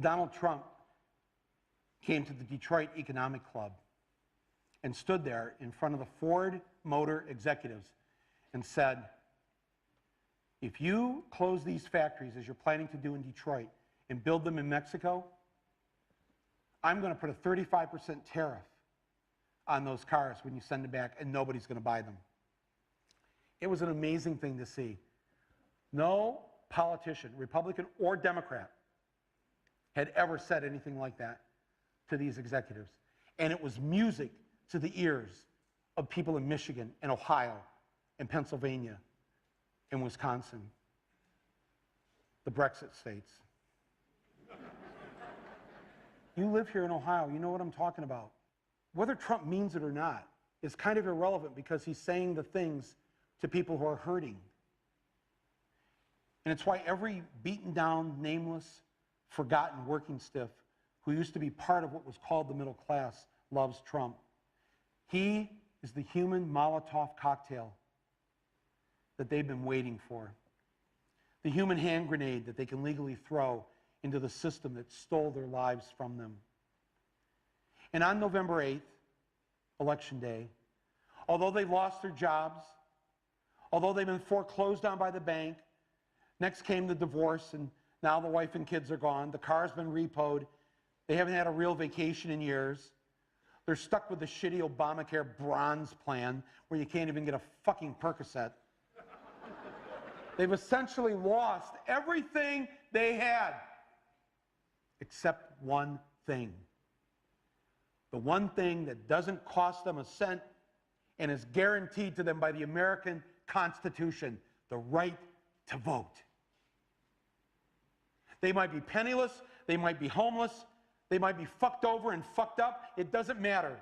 Donald Trump came to the Detroit Economic Club and stood there in front of the Ford Motor executives and said, if you close these factories as you're planning to do in Detroit and build them in Mexico, I'm going to put a 35% tariff on those cars when you send them back, and nobody's going to buy them. It was an amazing thing to see. No politician, Republican or Democrat, had ever said anything like that to these executives. And it was music to the ears of people in Michigan and Ohio and Pennsylvania and Wisconsin, the Brexit states. You live here in Ohio, you know what I'm talking about. Whether Trump means it or not is kind of irrelevant, because he's saying the things to people who are hurting. And it's why every beaten down, nameless, forgotten working stiff who used to be part of what was called the middle class loves Trump. He is the human Molotov cocktail that they've been waiting for. The human hand grenade that they can legally throw into the system that stole their lives from them. And on November 8th, Election Day, although they lost their jobs, although they've been foreclosed on by the bank, next came the divorce, and now the wife and kids are gone, the car's been repoed, they haven't had a real vacation in years, they're stuck with the shitty Obamacare bronze plan where you can't even get a fucking Percocet. They've essentially lost everything they had, except one thing. The one thing that doesn't cost them a cent and is guaranteed to them by the American Constitution: the right to vote. They might be penniless, they might be homeless, they might be fucked over and fucked up. It doesn't matter,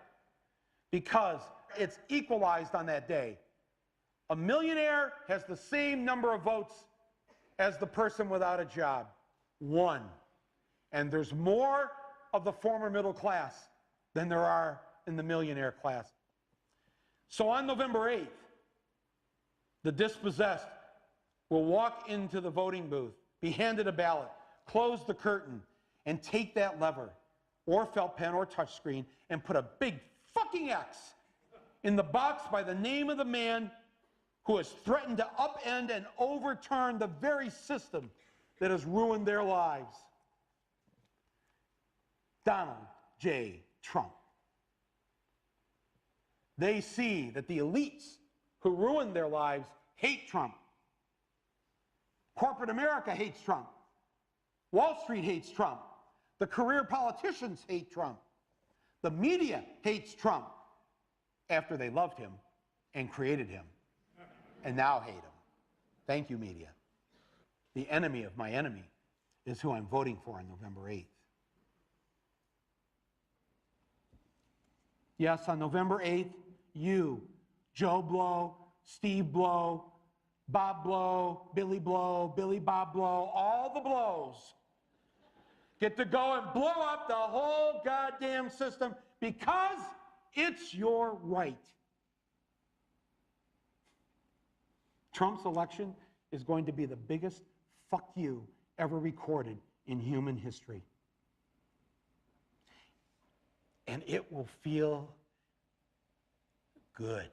because it's equalized on that day. A millionaire has the same number of votes as the person without a job. One. And there's more of the former middle class than there are in the millionaire class. So on November 8th, the dispossessed will walk into the voting booth, be handed a ballot, close the curtain, and take that lever, or felt pen, or touchscreen, and put a big fucking X in the box by the name of the man who has threatened to upend and overturn the very system that has ruined their lives. Donald J. Trump. They see that the elites who ruined their lives hate Trump. Corporate America hates Trump. Wall Street hates Trump. The career politicians hate Trump. The media hates Trump after they loved him and created him, and now hate him. Thank you, media. The enemy of my enemy is who I'm voting for on November 8th. Yes, on November 8th, you, Joe Blow, Steve Blow, Bob Blow, Billy Bob Blow, all the blows, get to go and blow up the whole goddamn system, because it's your right. Trump's election is going to be the biggest fuck you ever recorded in human history. And it will feel good.